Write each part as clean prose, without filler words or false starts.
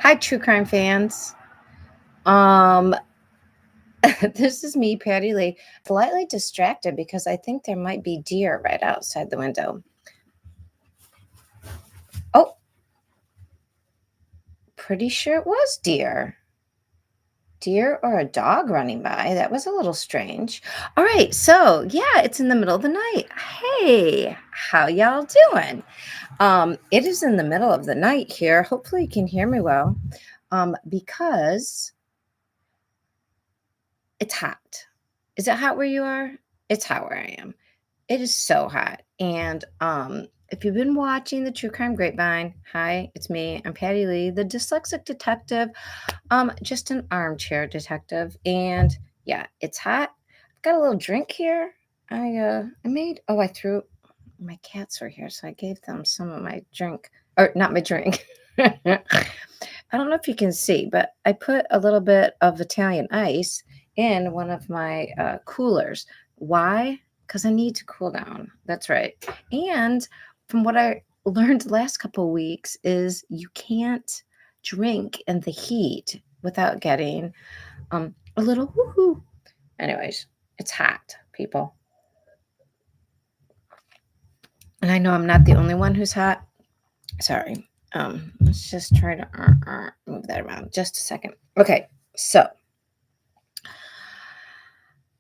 Hi, true crime fans. Um, this is me, Patty Lee, slightly distracted because I think there might be deer right outside the window. Oh, pretty sure it was deer. Deer or a dog running by. That was a little strange. All right, so yeah, it's in the middle of the night. Hey, how y'all doing? It is in the middle of the night here. Hopefully you can hear me well. Because it's hot. Is it hot where you are? It's hot where I am. It is so hot. And if you've been watching the True Crime Grapevine, hi, it's me. I'm Patty Lee, the dyslexic detective, just an armchair detective. And yeah, it's hot. I've got a little drink here. I threw my cats were here, so I gave them some of my drink, or not my drink. I don't know if you can see, but I put a little bit of Italian ice in one of my coolers. Why? Because I need to cool down. That's right. And from what I learned the last couple of weeks is you can't drink in the heat without getting a little woohoo. Anyways, it's hot, people. And I know I'm not the only one who's hot. Sorry. Let's just try to move that around just a second. Okay, so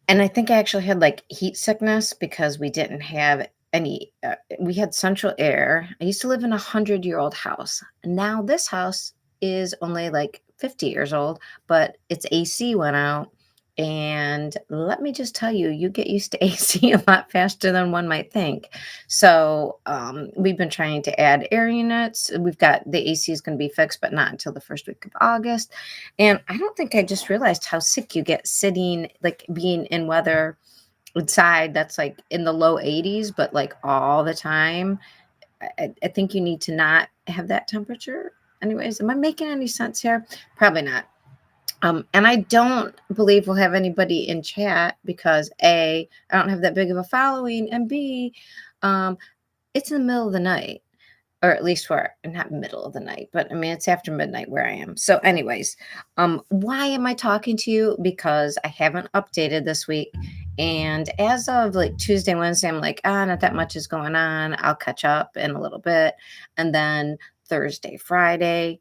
and I think I actually had like heat sickness because we didn't have any. We had central air. I used to live in a 100-year-old house. Now this house is only like 50 years old, but its AC went out. And let me just tell you, you get used to AC a lot faster than one might think. So we've been trying to add air units. We've got the AC is going to be fixed, but not until the first week of August. And I don't think I just realized how sick you get sitting, like being in weather outside that's like in the low 80s, but like all the time. I think you need to not have that temperature. Anyways, am I making any sense here? Probably not. And I don't believe we'll have anybody in chat because A, I don't have that big of a following, and B, it's in the middle of the night, or at least where, not middle of the night, but I mean, it's after midnight where I am. So anyways, why am I talking to you? Because I haven't updated this week. And as of like Tuesday, Wednesday, I'm like, not that much is going on. I'll catch up in a little bit. And then Thursday, Friday,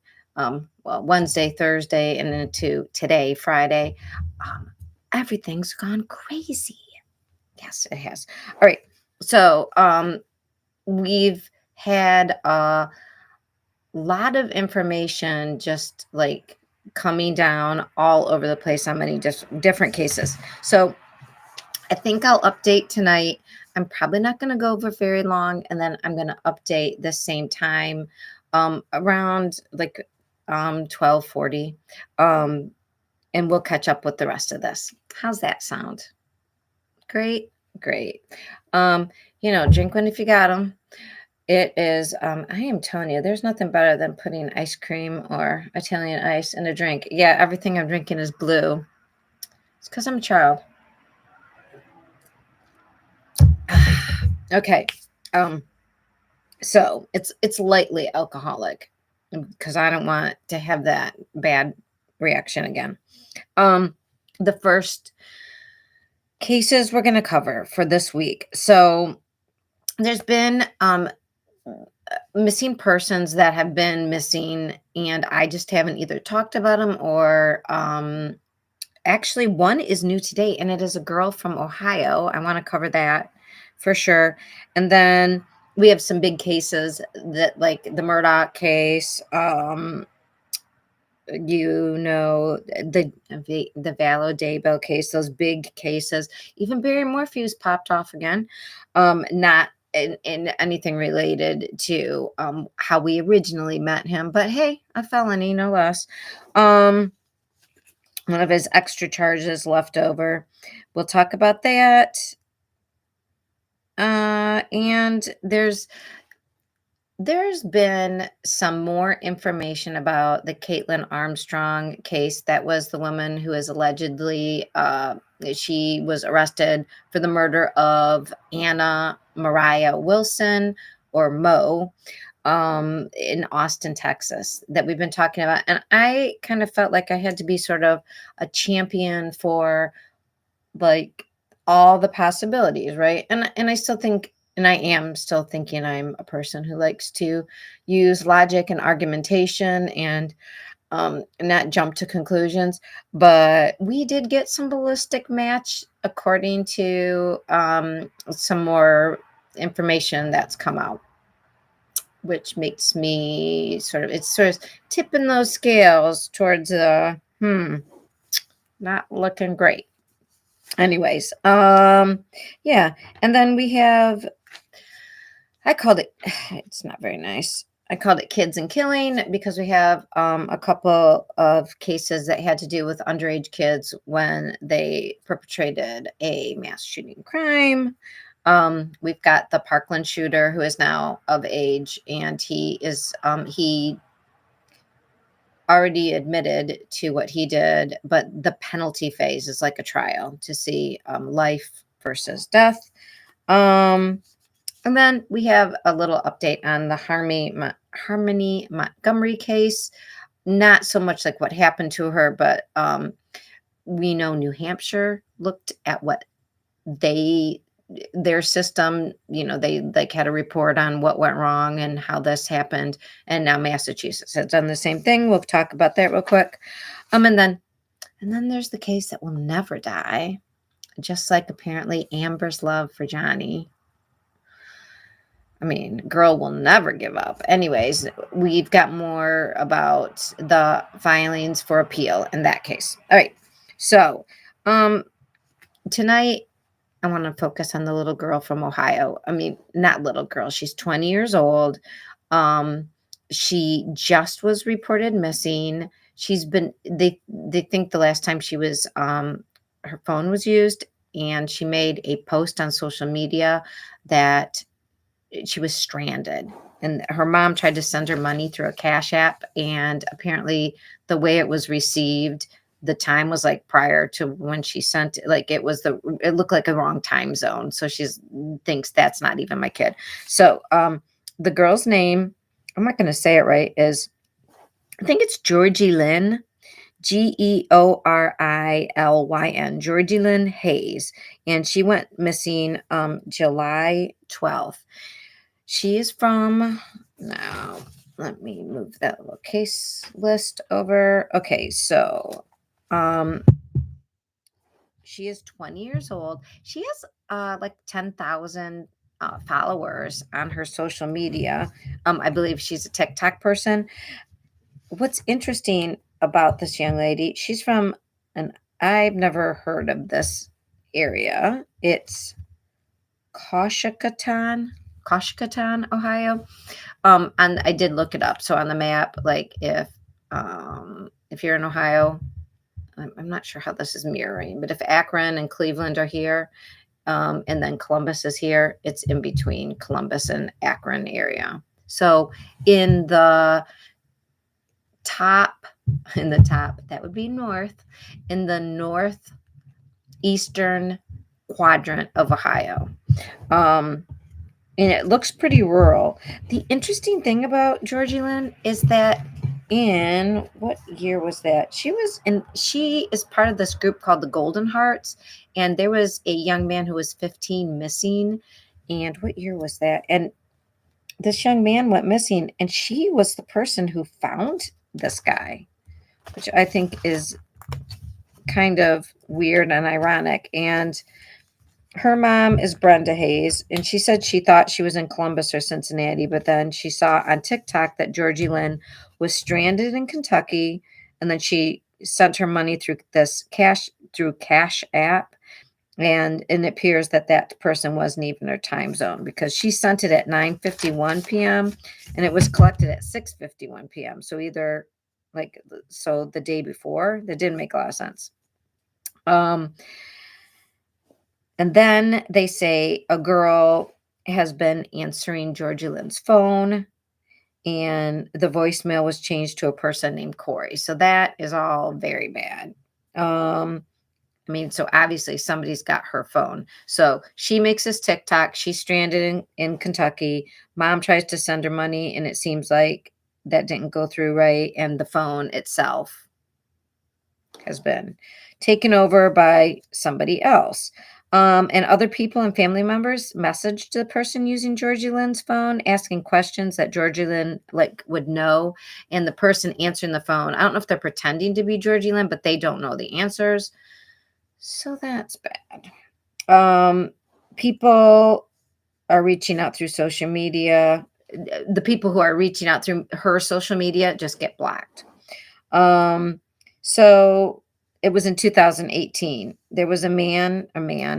Wednesday, Thursday, and then to today, Friday, everything's gone crazy. Yes, it has. All right. So we've had a lot of information just like coming down all over the place on many different cases. So I think I'll update tonight. I'm probably not going to go over very long, and then I'm going to update the same time around like 12:40, and we'll catch up with the rest of this. How's that sound? Great. Drink one if you got them. It is, I am telling you, there's nothing better than putting ice cream or Italian ice in a drink. Yeah, everything I'm drinking is blue. It's because I'm a child. Okay. So it's lightly alcoholic because I don't want to have that bad reaction again. The first cases we're going to cover for this week. So there's been missing persons that have been missing, and I just haven't either talked about them or actually one is new today, and it is a girl from Ohio. I want to cover that for sure. And then we have some big cases that like the Murdaugh case, the Vallow-Daybell case, those big cases. Even Barry Morphew's popped off again. Not in anything related to how we originally met him, but hey, a felony no less. One of his extra charges left over. We'll talk about that. And there's been some more information about the Kaitlyn Armstrong case. That was the woman who is allegedly, she was arrested for the murder of Anna Mariah Wilson, or Mo. in Austin, Texas, that we've been talking about. And I kind of felt like I had to be sort of a champion for like all the possibilities, right? And I still think, and I am still thinking I'm a person who likes to use logic and argumentation and not jump to conclusions. But we did get some ballistic match according to some more information that's come out, which makes me it's sort of tipping those scales towards not looking great. Anyways, yeah, and then we have, I called it, it's not very nice. I called it kids and killing because we have a couple of cases that had to do with underage kids when they perpetrated a mass shooting crime. We've got the Parkland shooter who is now of age, and he already admitted to what he did, but the penalty phase is like a trial to see life versus death. And then we have a little update on the Harmony Montgomery case. Not so much like what happened to her, but we know New Hampshire looked at what their system, they like had a report on what went wrong and how this happened. And now Massachusetts has done the same thing. We'll talk about that real quick. And then there's the case that will never die, just like apparently Amber's love for Johnny. I mean, girl will never give up. Anyways, we've got more about the filings for appeal in that case. All right. So, tonight I want to focus on the little girl from Ohio. I mean, not little girl. She's 20 years old. She just was reported missing. They think the last time she was, her phone was used, and she made a post on social media that she was stranded, and her mom tried to send her money through a cash app, and apparently the way it was received, the time was like prior to when she sent it. Like it looked like a wrong time zone, so she's thinks that's not even my kid. So the girl's name, I'm not going to say it right, is, I think it's Georilyn, Georilyn, Georilyn Hays, and she went missing July 12th. She is from, now let me move that little case list over. Okay, so she is 20 years old. She has like 10,000 followers on her social media. I believe she's a TikTok person. What's interesting about this young lady, she's from, and I've never heard of this area. It's Coshocton, Ohio. And I did look it up. So on the map, like if you're in Ohio, I'm not sure how this is mirroring, but if Akron and Cleveland are here, and then Columbus is here, it's in between Columbus and Akron area. So in the top, that would be north, in the northeastern quadrant of Ohio. And it looks pretty rural. The interesting thing about Georilyn is that, in what year was that? She is part of this group called the Golden Hearts, and there was a young man who was 15 missing. And what year was that? And this young man went missing, and she was the person who found this guy, which I think is kind of weird and ironic. And her mom is Brenda Hayes, and she said she thought she was in Columbus or Cincinnati, but then she saw on TikTok that Georilyn was stranded in Kentucky, and then she sent her money through Cash App, and it appears that person wasn't even her time zone, because she sent it at 9:51 p.m. and it was collected at 6:51 p.m. So the day before, that didn't make a lot of sense. And then they say a girl has been answering Georilyn's phone, and the voicemail was changed to a person named Corey. So that is all very bad. I mean, so obviously somebody's got her phone. So she makes this TikTok. She's stranded in Kentucky. Mom tries to send her money, and it seems like that didn't go through right. And the phone itself has been taken over by somebody else. And other people and family members messaged the person using Georgie Lynn's phone, asking questions that Georgie Lynn like would know. And the person answering the phone, I don't know if they're pretending to be Georgie Lynn, but they don't know the answers. So that's bad. People are reaching out through social media. The people who are reaching out through her social media just get blocked. So it was in 2018. There was a man,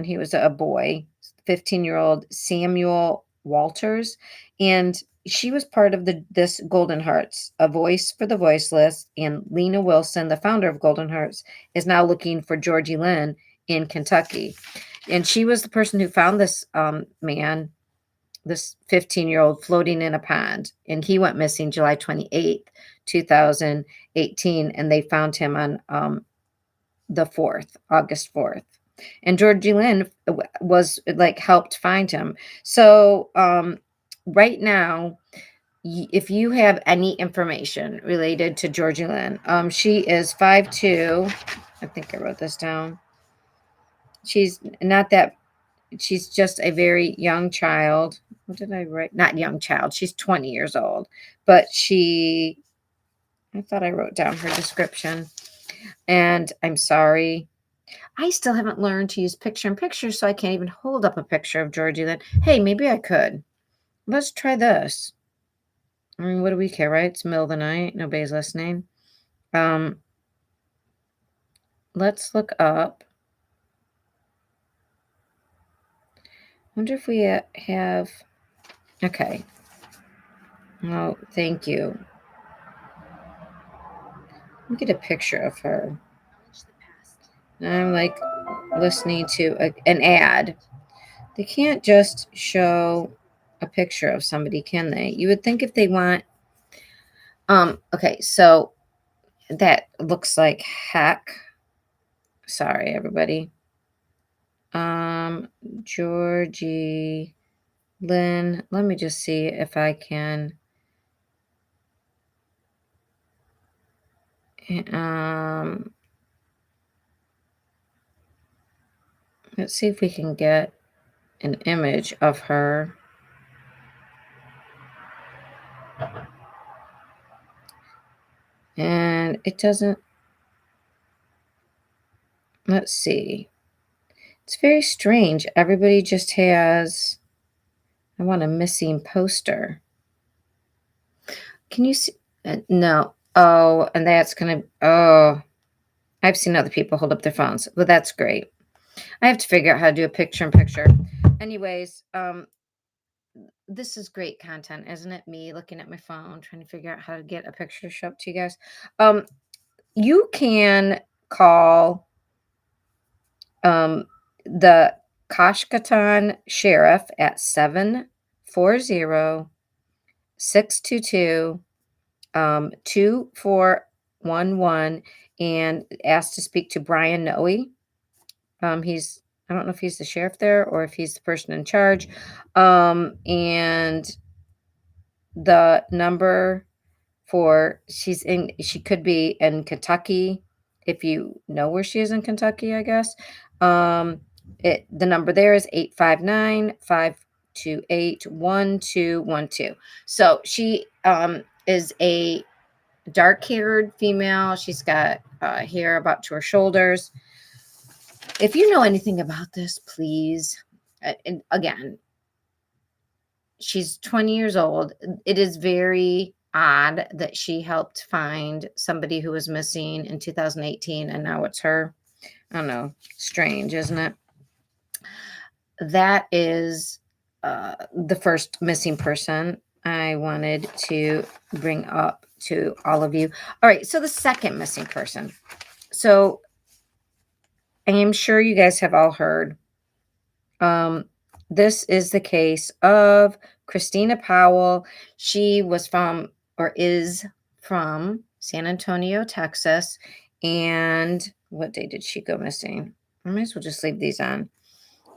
he was a boy, 15-year-old Samuel Walters, and she was part of this Golden Hearts, a voice for the voiceless, and Lena Wilson, the founder of Golden Hearts, is now looking for Georgie Lynn in Kentucky. And she was the person who found this man, this 15-year-old floating in a pond, and he went missing July 28th, 2018, and they found him on the 4th, August 4th. And Georgie Lynn was like helped find him. So right now, if you have any information related to Georgie Lynn, she is 5'2". I think I wrote this down. She's not that, she's just a very young child. What did I write? Not young child. She's 20 years old, but I thought I wrote down her description. And I'm sorry, I still haven't learned to use picture in picture, so I can't even hold up a picture of Georgie Lynn. Hey, maybe I could. Let's try this. I mean, what do we care, right? It's the middle of the night. Nobody's listening. Let's look up. Wonder if we have. Okay. Oh, thank you. Let me get a picture of her. I'm like listening to an ad. They can't just show a picture of somebody, can they? You would think if they want. Okay, so that looks like heck. Sorry, everybody. Georgie Lynn. Let me just see if I can. Let's see if we can get an image of her. And it doesn't. Let's see. It's very strange. Everybody just has. I want a missing poster. Can you see? No. Oh, and that's going to. Oh, I've seen other people hold up their phones. Well, that's great. I have to figure out how to do a picture in picture. Anyways, this is great content, isn't it? Me looking at my phone, trying to figure out how to get a picture to show up to you guys. You can call the Kashkatan Sheriff at 740-622-2411 and ask to speak to Brian Noe. I don't know if he's the sheriff there or if he's the person in charge. And the number she could be in Kentucky, if you know where she is in Kentucky, I guess. The number there is 859-528-1212. So she is a dark-haired female. She's got hair about to her shoulders. If you know anything about this, please. And again, she's 20 years old. It is very odd that she helped find somebody who was missing in 2018, and now it's her. I don't know. Strange, isn't it? That is the first missing person I wanted to bring up to all of you. All right, so the second missing person. So I am sure you guys have all heard. This is the case of Christina Powell. She was from, or is from, San Antonio, Texas. And what day did she go missing? I might as well just leave these on.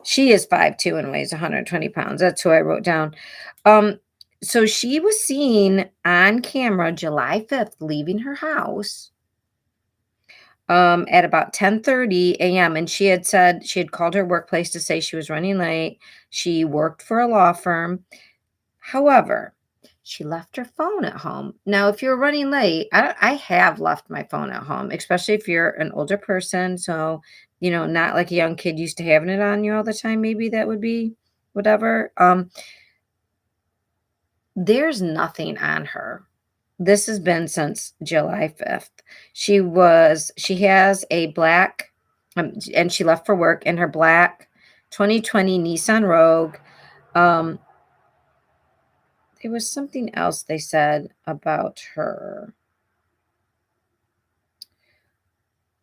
She is 5'2" and weighs 120 pounds. That's who I wrote down. Um, so she was seen on camera July 5th leaving her house at about 10:30 a.m. And she had said she had called her workplace to say she was running late. She worked for a law firm. However, she left her phone at home. Now, if you're running late, I have left my phone at home, especially if you're an older person. So, not like a young kid used to having it on you all the time. Maybe that would be whatever. There's nothing on her. This has been since July 5th. She has a black, and she left for work in her black 2020 Nissan Rogue. Um, There was something else they said about her.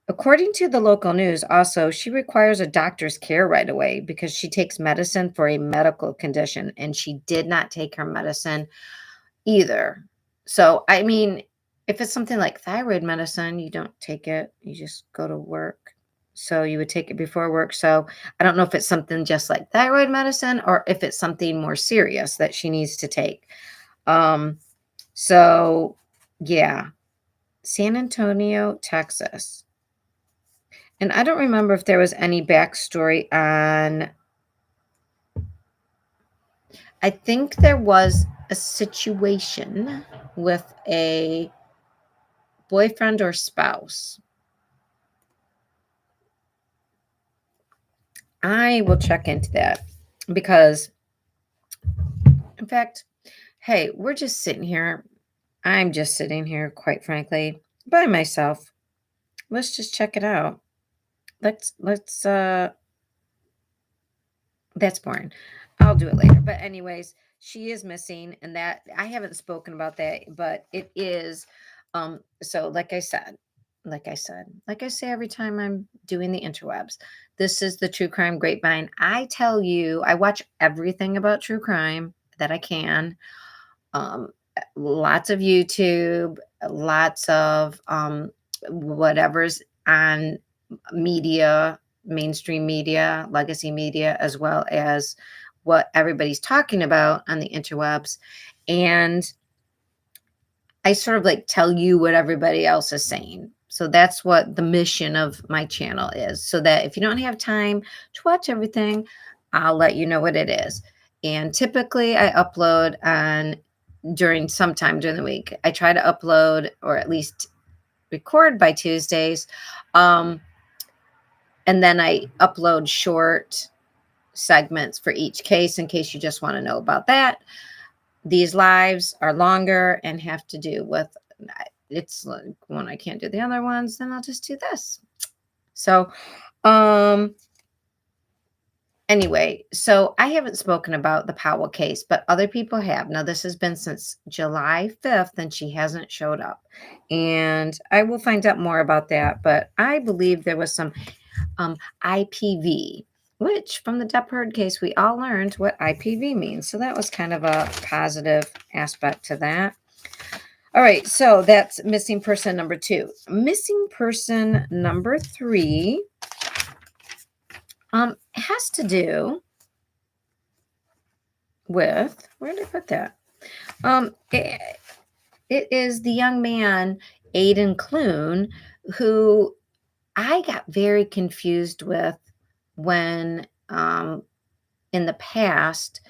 According to the local news, also, she requires a doctor's care right away because she takes medicine for a medical condition, and she did not take her medicine either. So, I mean, if it's something like thyroid medicine, you don't take it, you just go to work. So, you would take it before work. So, I don't know if it's something just like thyroid medicine or if it's something more serious that she needs to take. Um, so yeah, San Antonio, Texas. And I don't remember if there was any backstory on, I think there was a situation with a boyfriend or spouse. I will check into that because, in fact, hey, we're just sitting here. I'm just sitting here, quite frankly, by myself. Let's just check it out. Let's That's boring. I'll do it later. But anyways, she is missing, and that I haven't spoken about that, but it is so like I say every time I'm doing the interwebs, this is the true crime grapevine. I tell you, I watch everything about true crime that I can. Um Lots of YouTube, lots of whatever's on media, mainstream media, legacy media, as well as what everybody's talking about on the interwebs. And I sort of like tell you what everybody else is saying. So that's what the mission of my channel is. So that if you don't have time to watch everything, I'll let you know what it is. And typically I upload on during sometime during the week. I try to upload or at least record by Tuesdays. And then I upload short segments for each case in case you just want to know about that. These lives are longer and have to do with, it's like when I can't do the other ones, then I'll just do this. So, anyway, so I haven't spoken about the Powell case, but other people have. Now, this has been since July 5th, and she hasn't showed up. And I will find out more about that, but I believe there was some IPV, which from the Depp Heard case, we all learned what IPV means. So that was kind of a positive aspect to that. All right, so that's missing person number 2. Missing person number 3 has to do with, where did I put that? It is the young man, Aiden Clune, who I got very confused with when in the past,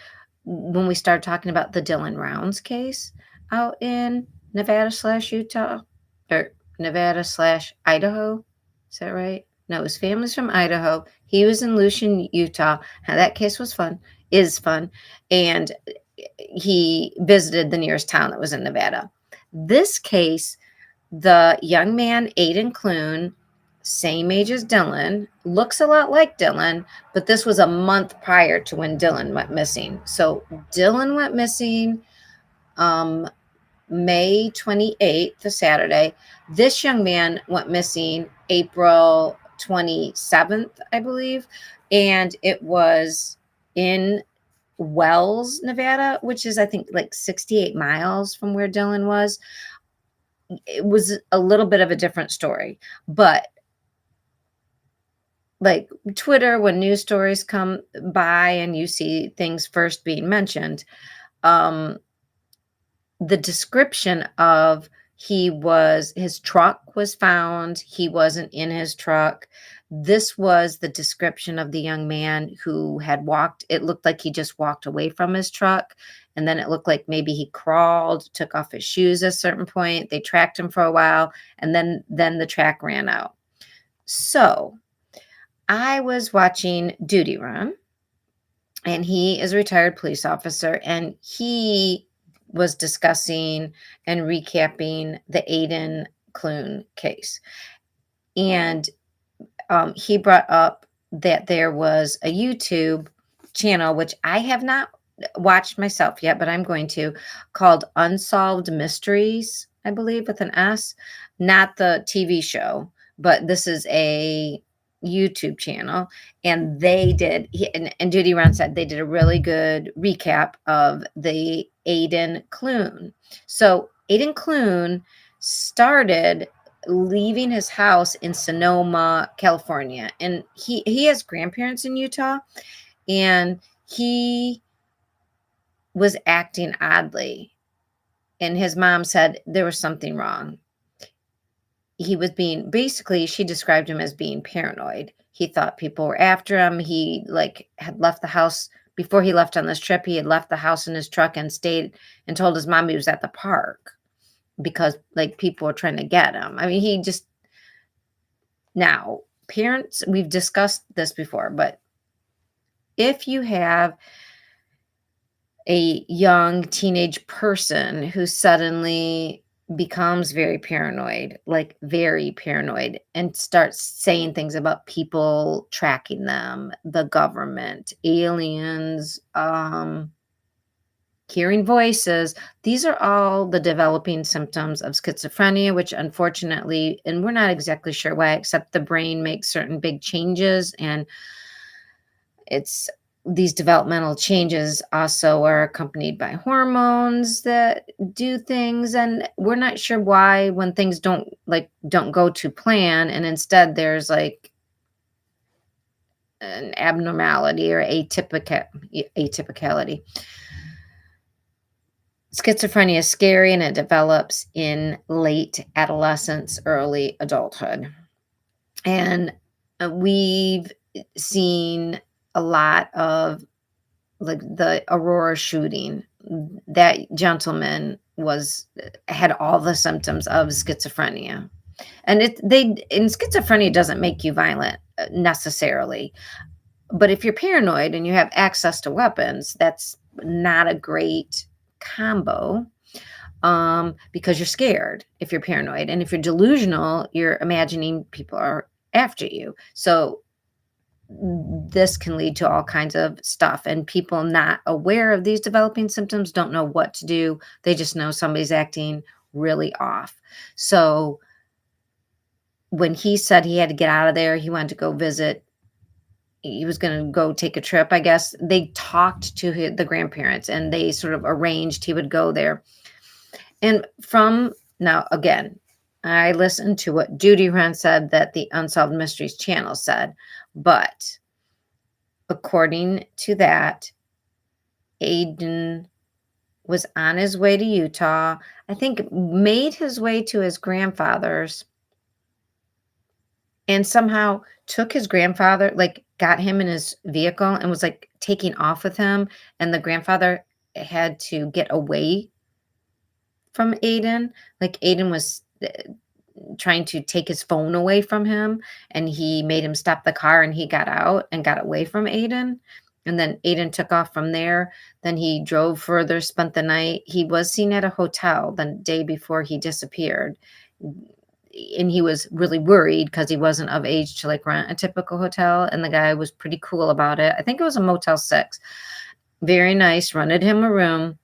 when we started talking about the Dylan Rounds case out in Nevada/Utah or Nevada/Idaho. Is that right? No, his family's from Idaho. He was in Lucian, Utah. Now, that case was fun, is fun. And he visited the nearest town that was in Nevada. This case, the young man, Aiden Clune, same age as Dylan, looks a lot like Dylan, but this was a month prior to when Dylan went missing. So Dylan went missing May 28th, the Saturday. This young man went missing April 27th, I believe, and it was in Wells, Nevada, which is, I think, like 68 miles from where Dylan was. It was a little bit of a different story, but like Twitter, when news stories come by and you see things first being mentioned, um, the description of his truck was found, he wasn't in his truck. This was the description of the young man who had walked. It looked like he just walked away from his truck, and then it looked like maybe he crawled, took off his shoes at a certain point. They tracked him for a while, and then the track ran out. So I was watching Duty Run, and he is a retired police officer, and he was discussing and recapping the Aiden Clune case. And he brought up that there was a YouTube channel, which I have not watched myself yet, but I'm going to, called Unsolved Mysteries, I believe, with an S, not the TV show, but this is a YouTube channel. And they did, and Duty Run said they did a really good recap of the Aiden Clune. So Aiden Clune started leaving his house in Sonoma, California. And he has grandparents in Utah, and he was acting oddly. And his mom said there was something wrong. He was being, basically, she described him as being paranoid. He thought people were after him. He like had left the house before he left on this trip. He had left the house in his truck and stayed and told his mom he was at the park because like people were trying to get him. I mean, he just, now parents, we've discussed this before, but if you have a young teenage person who suddenly becomes very paranoid, like very paranoid, and starts saying things about people tracking them, the government, aliens, hearing voices, these are all the developing symptoms of schizophrenia, which unfortunately, and we're not exactly sure why, except the brain makes certain big changes, and it's these developmental changes also are accompanied by hormones that do things, and we're not sure why when things don't go to plan, and instead there's like an abnormality or atypicality. Schizophrenia is scary, and it develops in late adolescence, early adulthood. And we've seen a lot of like the Aurora shooting. That gentleman had all the symptoms of schizophrenia. And schizophrenia doesn't make you violent necessarily. But if you're paranoid and you have access to weapons, that's not a great combo, because you're scared if you're paranoid. And if you're delusional, you're imagining people are after you. So this can lead to all kinds of stuff. And people not aware of these developing symptoms don't know what to do. They just know somebody's acting really off. So when he said he had to get out of there, he wanted to go visit, he was going to go take a trip, I guess. They talked to the grandparents and they sort of arranged he would go there. And now, again, I listened to what Duty Run said that the Unsolved Mysteries channel said, but according to that, Aiden was on his way to Utah, I think made his way to his grandfather's, and somehow took his grandfather, like got him in his vehicle and was like taking off with him. And the grandfather had to get away from Aiden. Like Aiden was trying to take his phone away from him, and he made him stop the car, and he got out and got away from Aiden. And then Aiden took off from there. Then he drove further, spent the night. He was seen at a hotel the day before he disappeared. And he was really worried because he wasn't of age to like rent a typical hotel. And the guy was pretty cool about it. I think it was a Motel 6. Very nice. Rented him a room.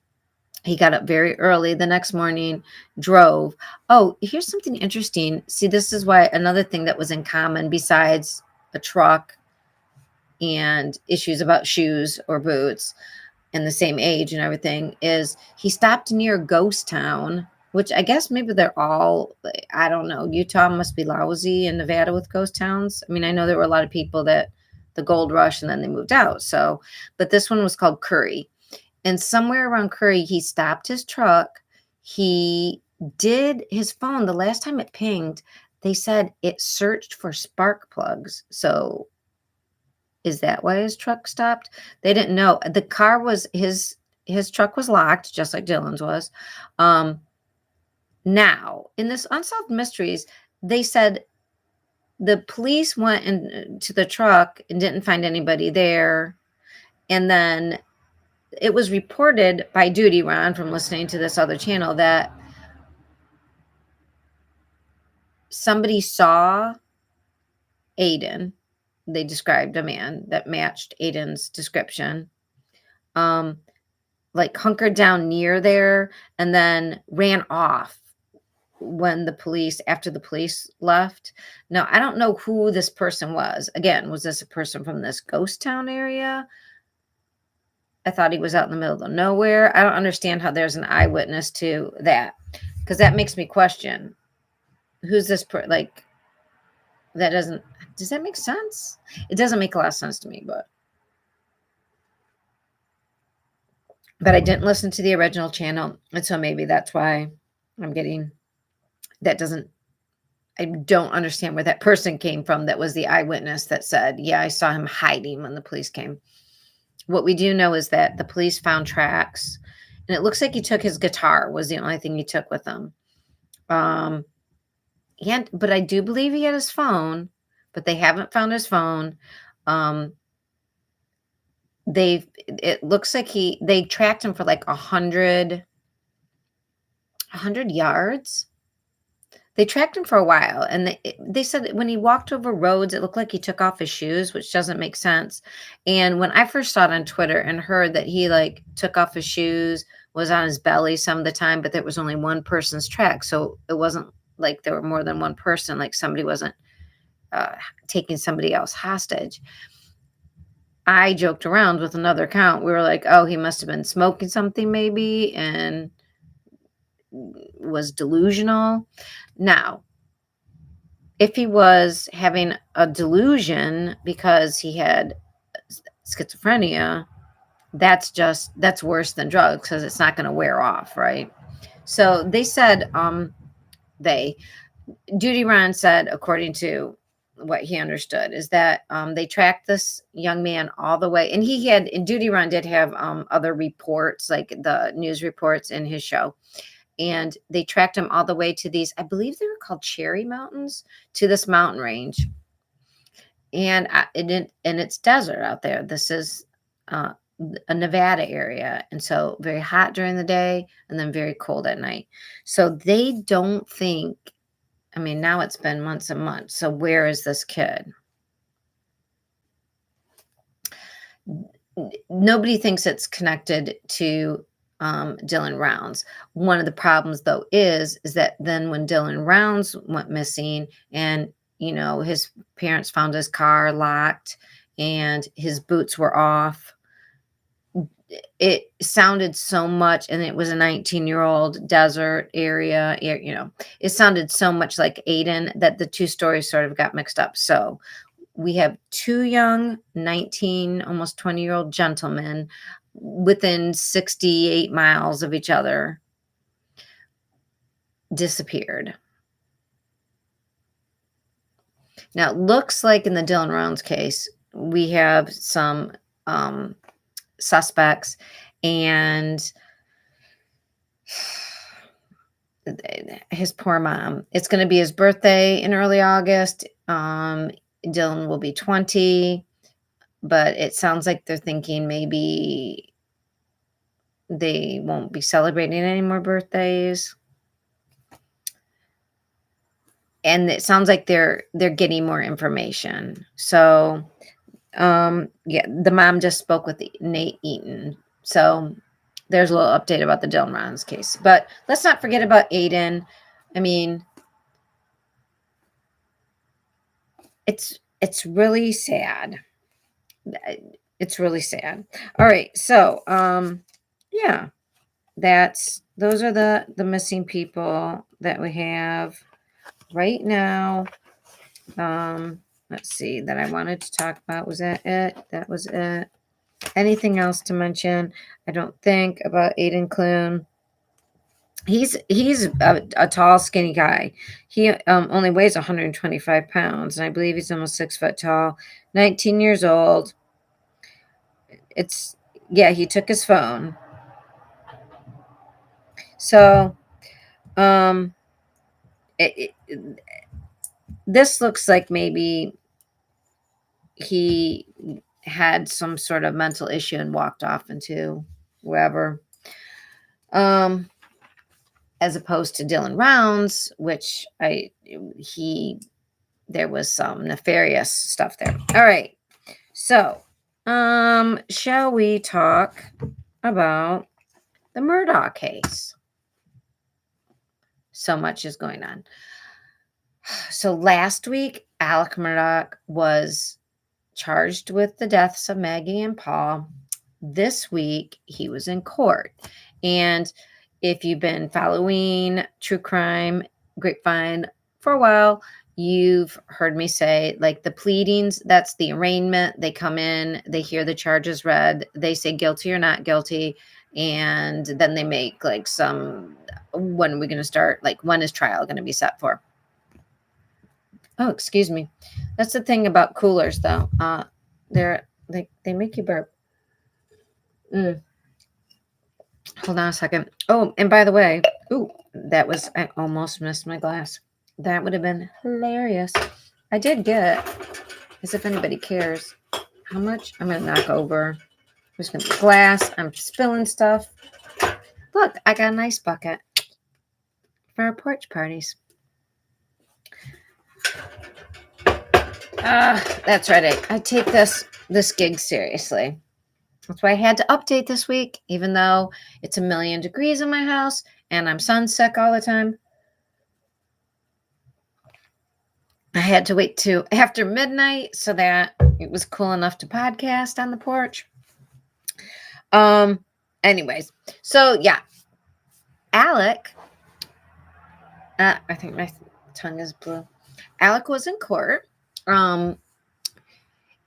He got up very early the next morning, drove. Oh, here's something interesting. See, this is why another thing that was in common besides a truck and issues about shoes or boots and the same age and everything is he stopped near a ghost town which I guess maybe they're all, I don't know. Utah must be lousy and Nevada with ghost towns. I mean, I know there were a lot of people that the gold rush and then they moved out. So, but this one was called Curry. And somewhere around Curry, he stopped his truck. He did his phone. The last time it pinged, they said it searched for spark plugs. So is that why his truck stopped? They didn't know. The car was his truck was locked, just like Dylan's was. Now, in this Unsolved Mysteries, they said the police went into the truck and didn't find anybody there. And then it was reported by Duty Ron from listening to this other channel that somebody saw Aiden. They described a man that matched Aiden's description. Like hunkered down near there and then ran off when after the police left. Now, I don't know who this person was. Again, was this a person from this ghost town area? I thought he was out in the middle of nowhere. I don't understand how there's an eyewitness to that, because that makes me question who's this like, that does that make sense? It doesn't make a lot of sense to me, but I didn't listen to the original channel, and so maybe that's why I'm getting that. I don't understand where that person came from that was the eyewitness that said, yeah, I saw him hiding when the police came. What we do know is that the police found tracks, and it looks like he took his guitar, was the only thing he took with him. But I do believe he had his phone, but they haven't found his phone. It looks like they tracked him for like 100 yards. They tracked him for a while, and they said that when he walked over roads, it looked like he took off his shoes, which doesn't make sense. And when I first saw it on Twitter and heard that he like took off his shoes, was on his belly some of the time, but there was only one person's track. So it wasn't like there were more than one person, like somebody wasn't taking somebody else hostage. I joked around with another account. We were like, oh, he must have been smoking something maybe and was delusional. Now, if he was having a delusion because he had schizophrenia, that's worse than drugs, because it's not going to wear off, right? So they said, Duty Ron said, according to what he understood, is that they tracked this young man all the way, and Duty Ron did have other reports, like the news reports in his show, and they tracked him all the way to these, I believe they were called Cherry Mountains, to this mountain range, and it's desert out there. This is a Nevada area, and so very hot during the day and then very cold at night. So they don't think, I mean, now it's been months and months. So where is this kid? Nobody thinks it's connected to Dylan Rounds. One of the problems, though, is that then when Dylan Rounds went missing, and his parents found his car locked and his boots were off, it sounded so much, and it was a 19-year-old desert area, it sounded so much like Aiden that the two stories sort of got mixed up. So we have two young 19, almost 20-year-old gentlemen within 68 miles of each other disappeared. Now, it looks like in the Dylan Rounds case, we have some suspects, and his poor mom. It's going to be his birthday in early August. Dylan will be 20, but it sounds like they're thinking maybe they won't be celebrating any more birthdays. And it sounds like they're getting more information. So, the mom just spoke with Nate Eaton. So there's a little update about the Dylan Rounds case. But let's not forget about Aiden. I mean, it's really sad. It's really sad. All right. So, yeah, that's those are the missing people that we have right now. Let's see, that I wanted to talk about. Was that it? That was it. Anything else to mention? I don't think about Aiden Clune. He's a tall, skinny guy. He only weighs 125 pounds, and I believe he's almost 6 foot tall. 19 years old. He took his phone. So, this looks like maybe he had some sort of mental issue and walked off into wherever. As opposed to Dylan Rounds, which there was some nefarious stuff there. All right. So, shall we talk about the Murdaugh case? So much is going on. So last week, Alex Murdaugh was charged with the deaths of Maggie and Paul. This week, he was in court. And if you've been following true crime grapevine for a while, you've heard me say, like, the pleadings, that's the arraignment. They come in, they hear the charges read, they say guilty or not guilty, and then they make like when are we going to start? Like, when is trial going to be set for? Oh, excuse me. That's the thing about coolers, though. They make you burp. Hold on a second. Oh, and by the way, I almost missed my glass. That would have been hilarious. I did get, as if anybody cares, how much I'm going to knock over. I'm just going to glass. I'm spilling stuff. Look, I got a nice bucket for our porch parties. That's right. I take this gig seriously. That's why I had to update this week, even though it's 1,000,000 degrees in my house and I'm sunsick all the time. I had to wait to after midnight so that it was cool enough to podcast on the porch. Anyways, so yeah, Alec, I think my tongue is blue. Alec was in court.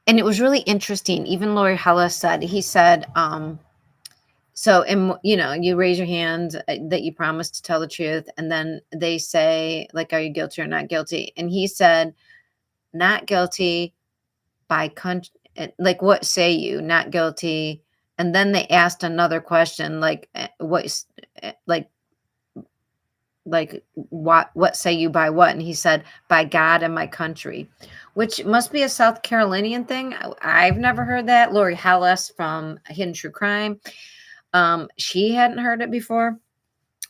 And it was really interesting. Even Lori Hellis said, you raise your hand that you promise to tell the truth. And then they say, like, are you guilty or not guilty? And he said, not guilty by country. Like, what say you? Not guilty. And then they asked another question, like, what say you by what? And he said, by God and my country, which must be a South Carolinian thing. I've never heard that. Lori Hellis from Hidden True Crime. She hadn't heard it before.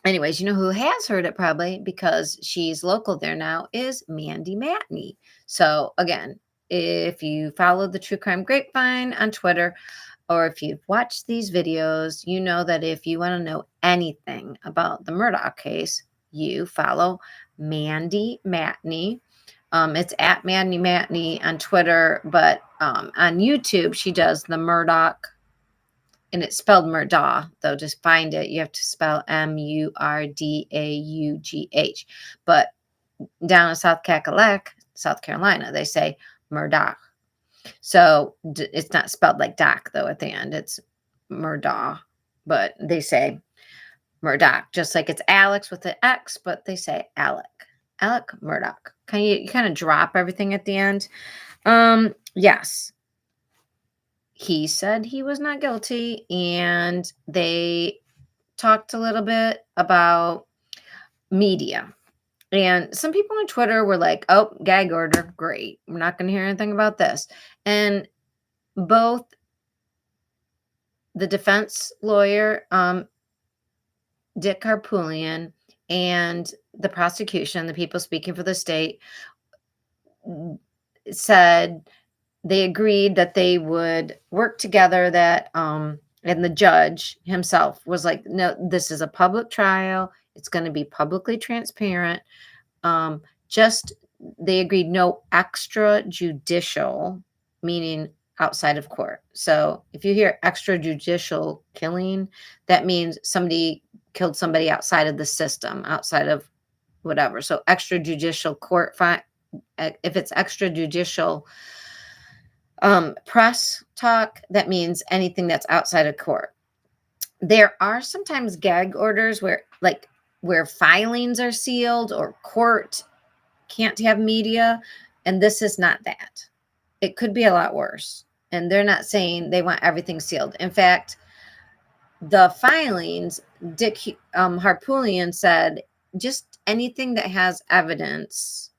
Anyways, you know who has heard it probably because she's local there now is Mandy Matney. So again, if you follow the True Crime Grapevine on Twitter, or if you've watched these videos, you know that if you want to know anything about the Murdaugh case, you follow Mandy Matney. It's at Mandy Matney on Twitter, but on YouTube, she does the Murdaugh, and it's spelled Murdaugh, though. Just find it. You have to spell Murdaugh. But down in South Carolina, they say Murdaugh. So it's not spelled like Doc, though, at the end. It's Murdaugh, but they say Murdaugh, just like it's Alex with an X, but they say Alec Murdaugh. You kind of drop everything at the end. Yes. He said he was not guilty, and they talked a little bit about media. And some people on Twitter were like, oh, gag order. Great. We're not going to hear anything about this. And both the defense lawyer, Dick Harpootlian, and the prosecution, the people speaking for the state, said they agreed that they would work together, that and the judge himself was like, no, this is a public trial. It's going to be publicly transparent. They agreed no extrajudicial, meaning outside of court. So if you hear extrajudicial killing, that means somebody killed somebody outside of the system, outside of whatever. So extrajudicial court if it's extrajudicial press talk, that means anything that's outside of court. There are sometimes gag orders where filings are sealed or court can't have media, and this is not that. It could be a lot worse. And they're not saying they want everything sealed. In fact, the filings, Dick Harpootlian said, just anything that has evidence,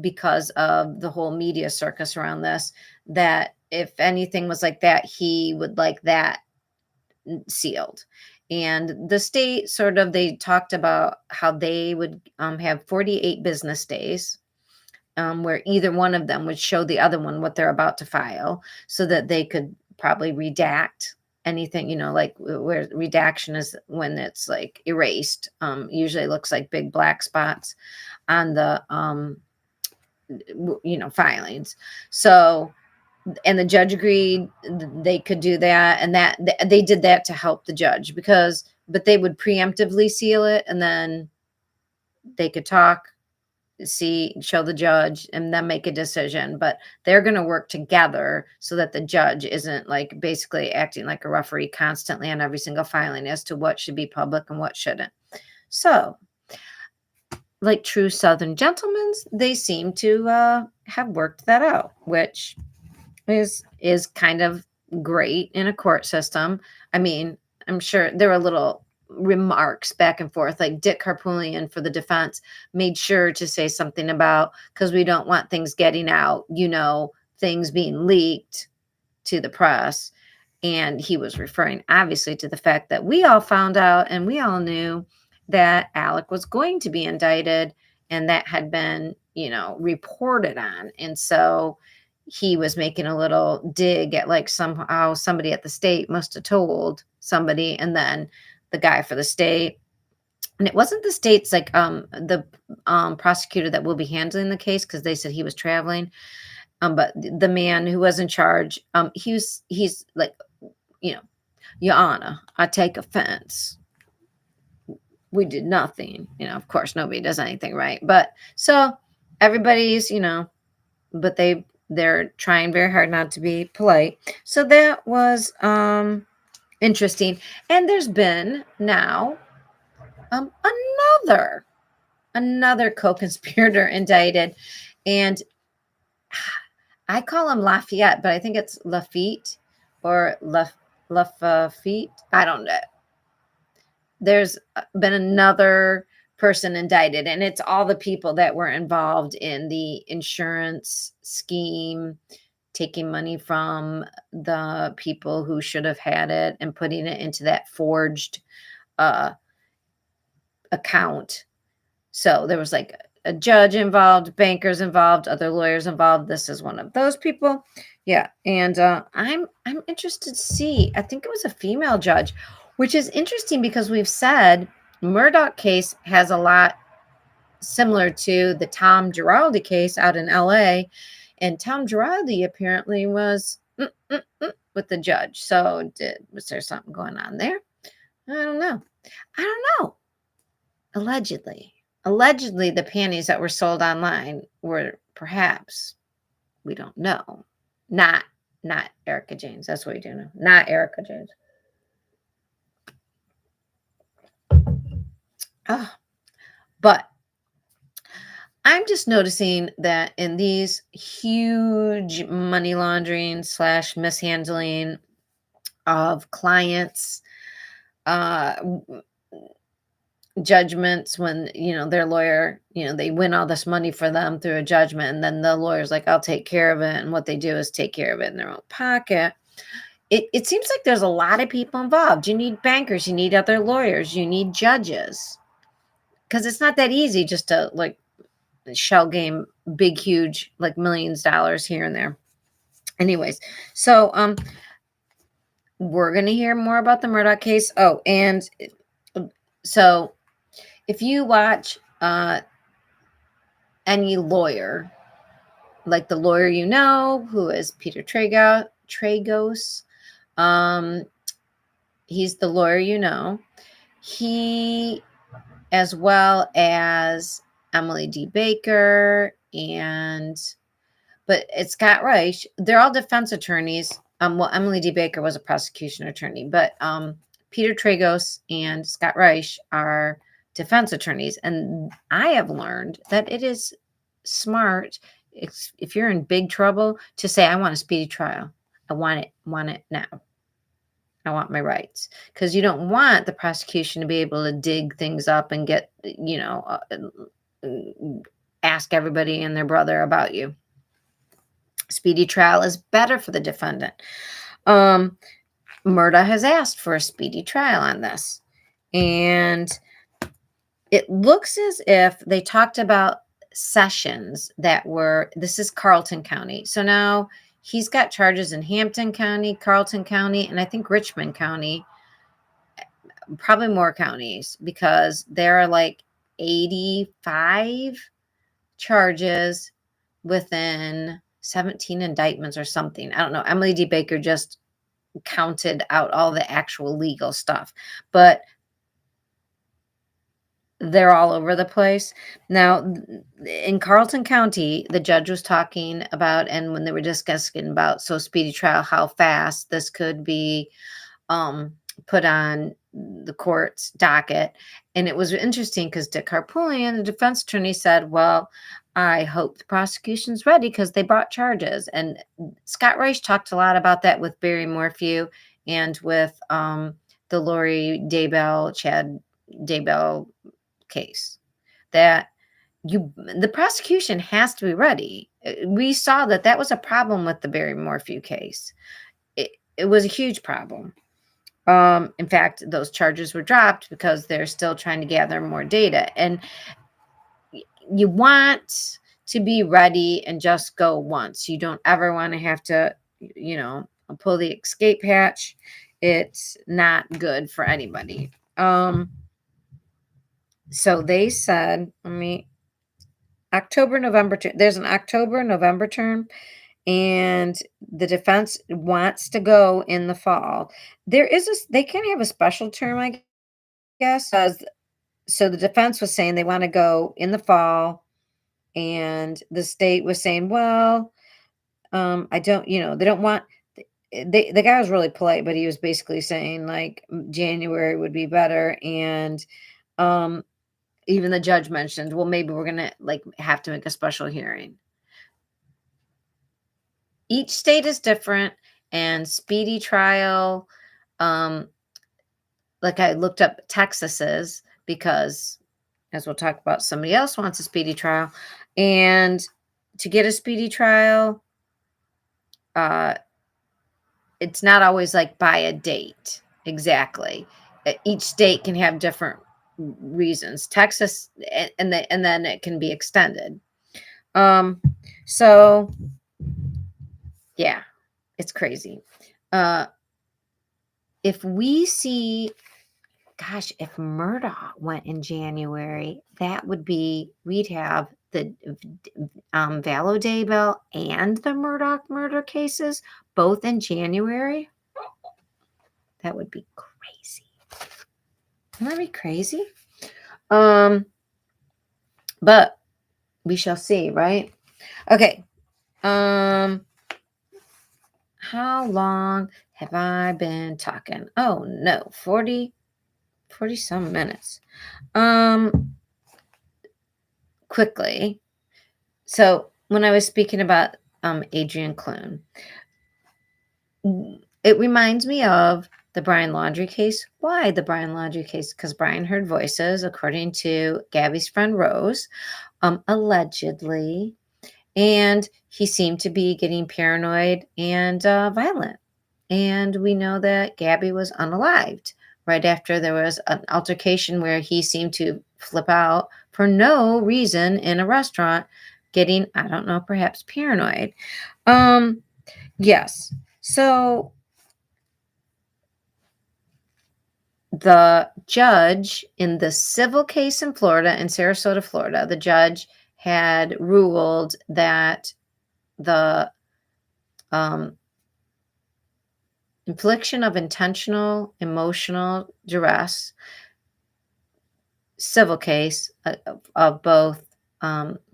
because of the whole media circus around this, that if anything was like that, he would like that sealed. And the state they talked about how they would have 48 business days where either one of them would show the other one what they're about to file, so that they could probably redact anything, like where redaction is when it's like erased. Usually it looks like big black spots on the filings. So, and the judge agreed they could do that, and that they did that to help the judge, but they would preemptively seal it, and then they could talk, show the judge, and then make a decision. But they're going to work together so that the judge isn't like basically acting like a referee constantly on every single filing as to what should be public and what shouldn't. So, like true Southern gentlemen, they seem to have worked that out, which is kind of great in a court system. I mean, I'm sure there were little remarks back and forth, like Dick Harpootlian for the defense made sure to say something about, because we don't want things getting out, things being leaked to the press. And he was referring obviously to the fact that we all found out and we all knew that Alec was going to be indicted, and that had been, reported on. And so he was making a little dig at like somehow somebody at the state must have told somebody, and then the guy for the state, and it wasn't the state's like the prosecutor that will be handling the case, because they said he was traveling, but the man who was in charge, he's like, Your Honor, I take offense. We did nothing. Of course, nobody does anything right. But so everybody's, but they're trying very hard not to be polite. So that was interesting. And there's been now another co-conspirator indicted, and I call him Lafayette, but I think it's Lafitte or Lafitte. I don't know. There's been another person indicted, and it's all the people that were involved in the insurance scheme, taking money from the people who should have had it and putting it into that forged account. So there was like a judge involved, bankers involved, other lawyers involved. This is one of those people. Yeah. And I'm interested to see, I think it was a female judge, which is interesting because we've said Murdaugh case has a lot similar to the Tom Giraldi case out in LA. And Tom Giraldi apparently was with the judge. So was there something going on there? I don't know. Allegedly, the panties that were sold online were perhaps, we don't know, not Erica Jane's. That's what we do know. Not Erica Jane's. Oh, but I'm just noticing that in these huge money laundering / mishandling of clients, judgments, when their lawyer, they win all this money for them through a judgment, and then the lawyer's like, I'll take care of it, and what they do is take care of it in their own pocket. It seems like there's a lot of people involved. You need bankers, you need other lawyers, you need judges, because it's not that easy just to like shell game big huge like millions of dollars here and there. Anyways, so we're gonna hear more about the Murdaugh case. Oh, and so if you watch any lawyer, like the lawyer who is Peter Tragos, he's the lawyer He, as well as Emily D. Baker but it's Scott Reich. They're all defense attorneys. Well, Emily D. Baker was a prosecution attorney, but Peter Tragos and Scott Reich are defense attorneys. And I have learned that it is smart if you're in big trouble to say, I want a speedy trial. I want it now. I want my rights, because you don't want the prosecution to be able to dig things up and get, ask everybody and their brother about you. Speedy trial is better for the defendant. Murdaugh has asked for a speedy trial on this. And it looks as if they talked about sessions this is Carlton County. So now he's got charges in Hampton County, Carlton County, and I think Richmond County, probably more counties, because there are like 85 charges within 17 indictments or something. I don't know. Emily D. Baker just counted out all the actual legal stuff, but they're all over the place. Now, in Carlton County, the judge was talking about, and when they were discussing about speedy trial, how fast this could be put on the court's docket. And it was interesting because Dick Harpootlian, the defense attorney, said, well, I hope the prosecution's ready because they brought charges. And Scott Reich talked a lot about that with Barry Morphew and with the Vallow-Daybell, Chad Daybell case, that the prosecution has to be ready. We saw that was a problem with the Barry Morphew case. It was a huge problem. In fact, those charges were dropped because they're still trying to gather more data. And you want to be ready and just go once. You don't ever want to have to, pull the escape hatch. It's not good for anybody. So they said, October, November, there's an October, November term, and the defense wants to go in the fall. They can have a special term, I guess. So the defense was saying they want to go in the fall, and the state was saying, well, I don't, they don't want. The guy was really polite, but he was basically saying like January would be better, and even the judge mentioned, well, maybe we're gonna have to make a special hearing. Each state is different, and speedy trial, I looked up Texas's, because as we'll talk about, somebody else wants a speedy trial. And to get a speedy trial, it's not always by a date exactly. Each state can have different reasons. Texas, and then it can be extended. So yeah, it's crazy. If we see, gosh, if Murdaugh went in January, we'd have the Vallow-Daybell and the Murdaugh murder cases both in January. That would be crazy. Wouldn't that be crazy? But we shall see, right? Okay. How long have I been talking? Oh no, 40 some minutes. Quickly. So when I was speaking about Aiden Clune, it reminds me of the Brian Laundrie case. Why the Brian Laundrie case? Because Brian heard voices, according to Gabby's friend Rose, allegedly, and he seemed to be getting paranoid and violent. And we know that Gabby was unalived right after there was an altercation where he seemed to flip out for no reason in a restaurant, getting, I don't know, perhaps paranoid. Yes. So the judge in the civil case in Florida, in Sarasota, Florida, the judge had ruled that the infliction of intentional emotional duress civil case of both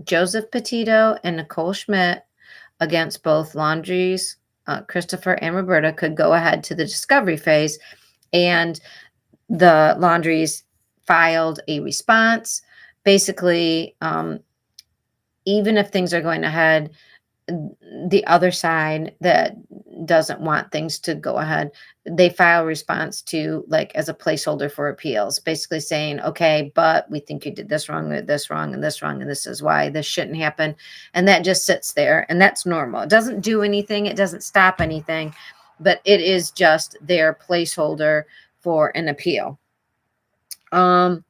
Joseph Petito and Nicole Schmidt against both Laundries, Christopher and Roberta, could go ahead to the discovery phase. And the Laundries filed a response. Basically, even if things are going ahead, the other side that doesn't want things to go ahead, they file a response to, like, as a placeholder for appeals, basically saying, okay, but we think you did this wrong, and this wrong, and this wrong, and this is why this shouldn't happen. And that just sits there, and that's normal. It doesn't do anything. It doesn't stop anything, but it is just their placeholder for an appeal. I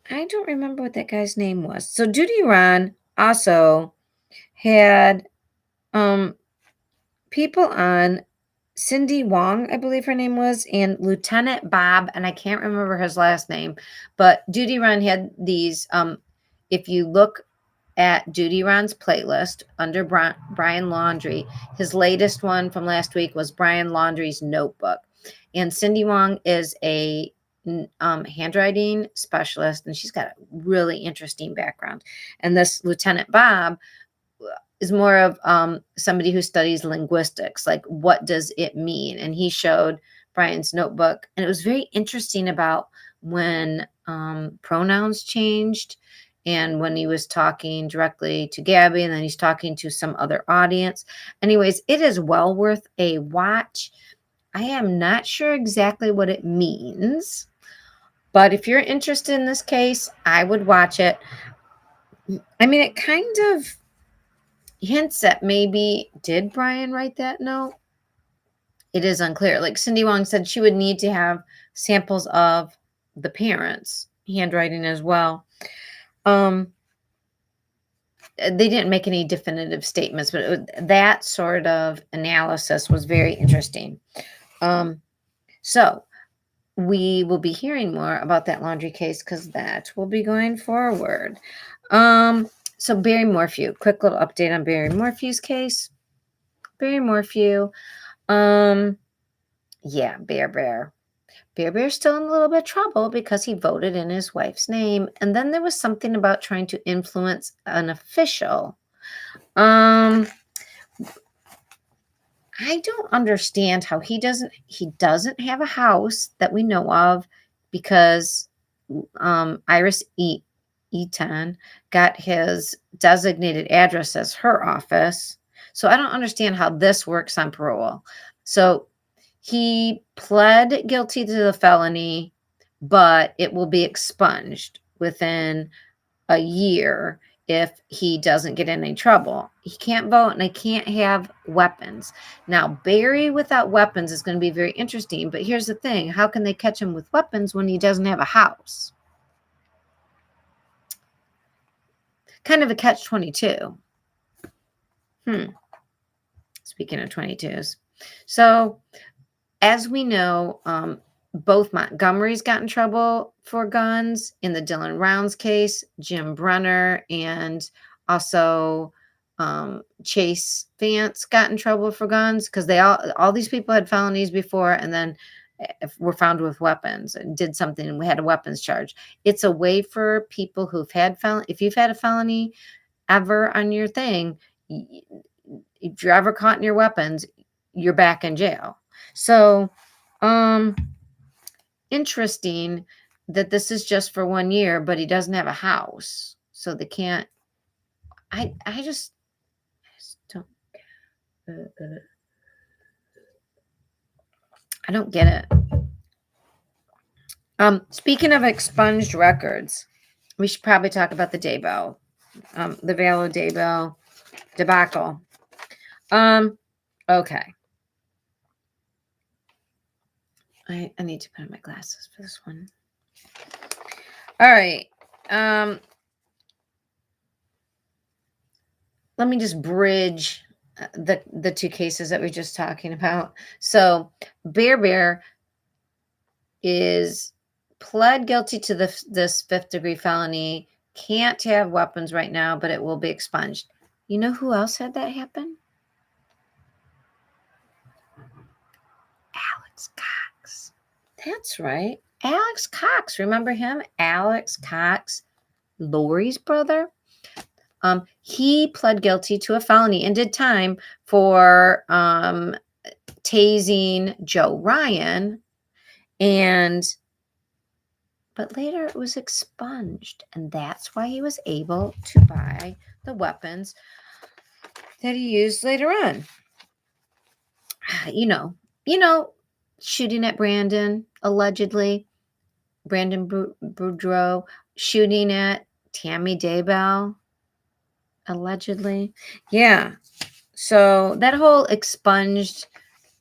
don't remember what that guy's name was. So Duty Ron also had people on, Cindy Wong, I believe her name was, and Lieutenant Bob, and I can't remember his last name, but Duty Ron had these. If you look at Duty Ron's playlist under Brian Laundrie, his latest one from last week was Brian Laundrie's Notebook. And Cindy Wong is a handwriting specialist, and she's got a really interesting background. And this Lieutenant Bob is more of somebody who studies linguistics, like what does it mean? And he showed Brian's notebook, and it was very interesting about when pronouns changed, and when he was talking directly to Gabby, and then he's talking to some other audience. Anyways, it is well worth a watch. I am not sure exactly what it means, but if you're interested in this case, I would watch it. I mean, it kind of hints at maybe, did Brian write that note? It is unclear. Like Cindy Wong said, she would need to have samples of the parents' handwriting as well. They didn't make any definitive statements, but that sort of analysis was very interesting. So we will be hearing more about that Laundrie case because that will be going forward. So Barry Morphew, quick little update on Barry Morphew's case. Barry Morphew, yeah, Bear's still in a little bit of trouble because he voted in his wife's name. And then there was something about trying to influence an official. I don't understand how he doesn't have a house that we know of, because Iris Eaton got his designated address as her office. So I don't understand how this works on parole. So he pled guilty to the felony, but it will be expunged within a year if he doesn't get in any trouble. He can't vote, and he can't have weapons. Now, Barry without weapons is going to be very interesting, but here's the thing. How can they catch him with weapons when he doesn't have a house? Kind of a catch-22. Speaking of 22s. So, as we know, both Montgomerys got in trouble for guns in the Dylan Rounds case, Jim Brenner, and also Chase Vance got in trouble for guns because all these people had felonies before, and then were found with weapons and did something, and we had a weapons charge. It's a way for people who've had if you've had a felony ever on your thing, if you're ever caught in your weapons, you're back in jail. So, interesting that this is just for 1 year, but he doesn't have a house, so they can't. I just don't. I don't get it. Speaking of expunged records, we should probably talk about the Daybell, the Vallow-Daybell debacle. Okay. I need to put on my glasses for this one. All right. Let me just bridge the two cases that we're just talking about. So Bear is pled guilty to this 5th-degree felony, can't have weapons right now, but it will be expunged. You know who else had that happen? Alex Cox. That's right. Alex Cox. Remember him? Alex Cox, Lori's brother. He pled guilty to a felony and did time for tasing Joe Ryan, but later it was expunged, and that's why he was able to buy the weapons that he used later on. You know, shooting at Brandon, allegedly, Brandon Boudreaux, shooting at Tammy Daybell, allegedly. Yeah. So that whole expunged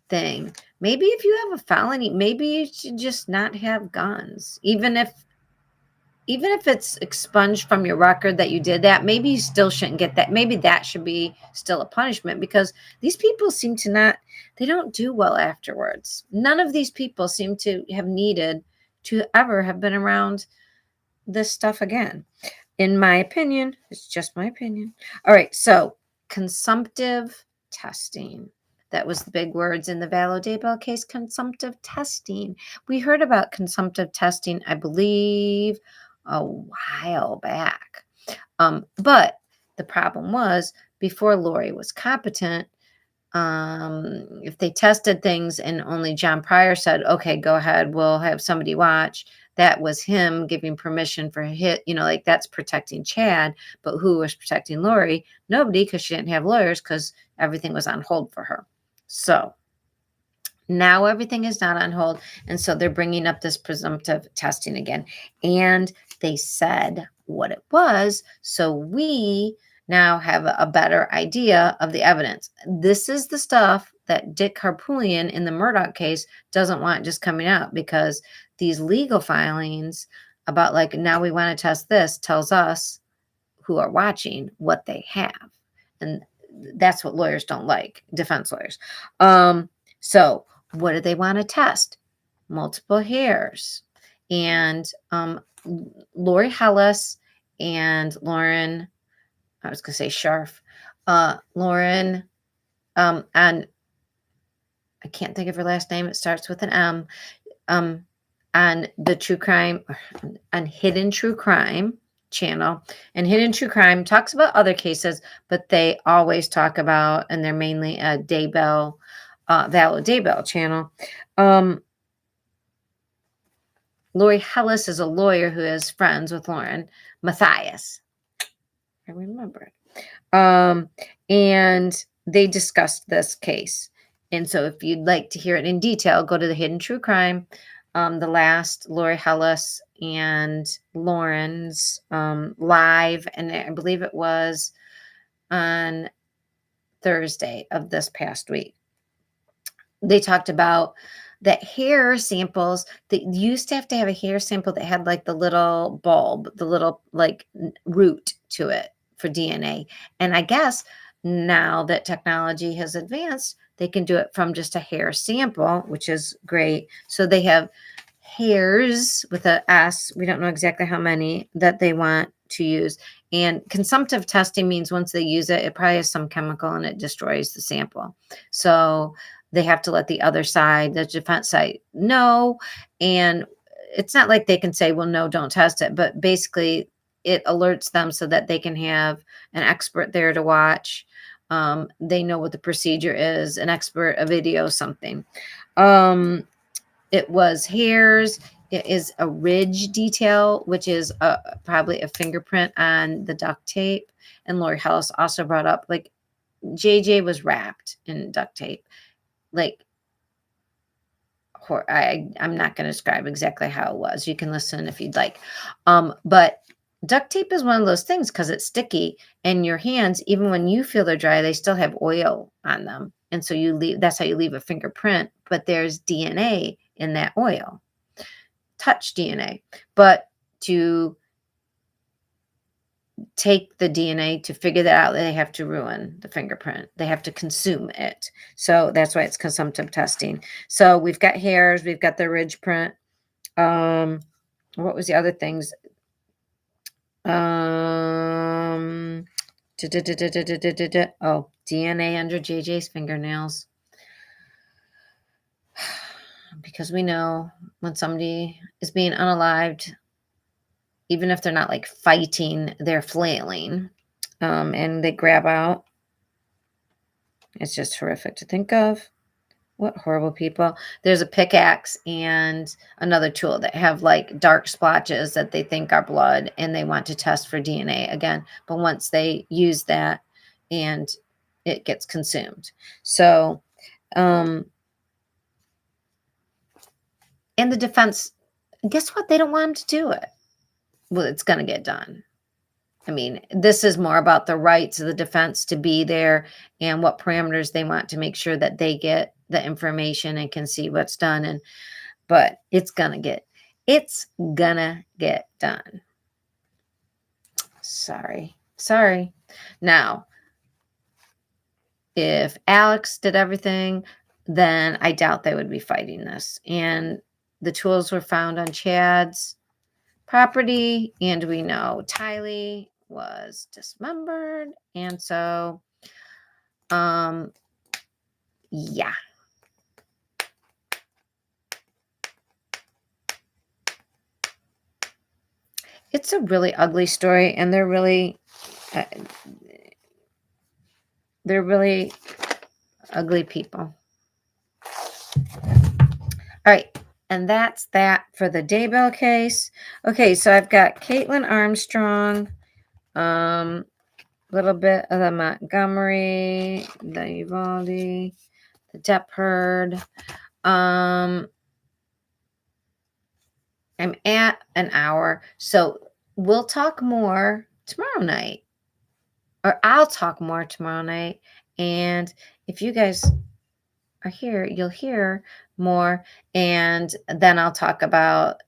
thing. Maybe if you have a felony, maybe you should just not have guns. Even if it's expunged from your record that you did that, maybe you still shouldn't get that. Maybe that should be still a punishment, because these people seem to not, they don't do well afterwards. None of these people seem to have needed to ever have been around this stuff again. In my opinion, it's just my opinion. All right, so consumptive testing. That was the big words in the Vallow-Daybell case, consumptive testing. We heard about consumptive testing, I believe, a while back. But the problem was, before Lori was competent, if they tested things and only John Pryor said, okay, go ahead, we'll have somebody watch, that was him giving permission for hit, like that's protecting Chad. But who was protecting Lori? Nobody, because she didn't have lawyers, because everything was on hold for her. So now everything is not on hold. And so they're bringing up this presumptive testing again. And they said what it was. So we now have a better idea of the evidence. This is the stuff that Dick Harpootlian in the Murdaugh case doesn't want just coming out, because these legal filings about like, now we want to test this, tells us who are watching what they have. And that's what lawyers don't like, defense lawyers. So what do they want to test? Multiple hairs. And Lori Hellis and Lauren, I was going to say Scharf, Lauren, and I can't think of her last name. It starts with an M, on the true crime, on Hidden True Crime channel. And Hidden True Crime talks about other cases, but they always talk about, and they're mainly a Daybell, Vallow-Daybell channel. Lori Hellis is a lawyer who is friends with Lauren Matthias. I remember it. And they discussed this case. And so if you'd like to hear it in detail, go to the Hidden True Crime. The last Lori Hellis and Lauren's live, and I believe it was on Thursday of this past week. They talked about that hair samples, that used to have a hair sample that had like the little bulb, the little like root to it for DNA. And I guess now that technology has advanced, they can do it from just a hair sample, which is great. So they have hairs with a S. We don't know exactly how many that they want to use. And consumptive testing means once they use it, it probably has some chemical and it destroys the sample. So they have to let the other side, the defense side, know. And it's not like they can say, well, no, don't test it. But basically, it alerts them so that they can have an expert there to watch. They know what the procedure is, an expert, a video, something. It was hairs. It is a ridge detail, which is probably a fingerprint on the duct tape. And Lori Hellis also brought up, like, JJ was wrapped in duct tape. Like, I'm not going to describe exactly how it was. You can listen if you'd like. But duct tape is one of those things, because it's sticky, and your hands, even when you feel they're dry, they still have oil on them. And so that's how you leave a fingerprint, but there's DNA in that oil, touch DNA. But to take the DNA to figure that out, they have to ruin the fingerprint. They have to consume it. So that's why it's consumptive testing. So we've got hairs, we've got the ridge print. What was the other things? DNA under JJ's fingernails. because we know when somebody is being unalived, even if they're not like fighting, they're flailing, and they grab out. It's just horrific to think of. What horrible people. There's a pickaxe and another tool that have like dark splotches that they think are blood, and they want to test for DNA again. But once they use that, and it gets consumed. So, and the defense, guess what? They don't want him to do it. Well, it's going to get done. I mean, this is more about the rights of the defense to be there and what parameters they want to make sure that they get the information and can see what's done. But it's gonna get done. Sorry. Now, if Alex did everything, then I doubt they would be fighting this. And the tools were found on Chad's property, and we know Tylee was dismembered, and so yeah. It's a really ugly story, and they're really ugly people. All right. And that's that for the Daybell case. Okay, so I've got Kaitlyn Armstrong, a little bit of the Montgomery, the Uvalde, the Depp herd. I'm at an hour, so we'll talk more tomorrow night. Or I'll talk more tomorrow night. And if you guys are here, you'll hear more. And then I'll talk about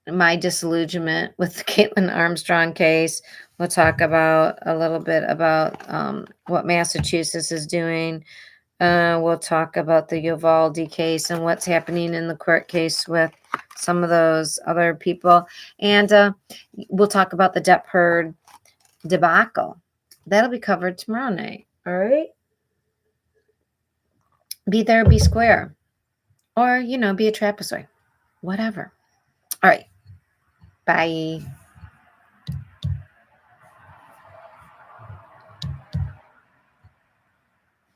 my disillusionment with the Kaitlyn Armstrong case. We'll talk about a little bit about what Massachusetts is doing. We'll talk about the Uvalde case and what's happening in the court case with some of those other people. And we'll talk about the Depp herd debacle. That'll be covered tomorrow night. All right. Be there, be square. Or, be a trapezoid. Whatever. All right. Bye.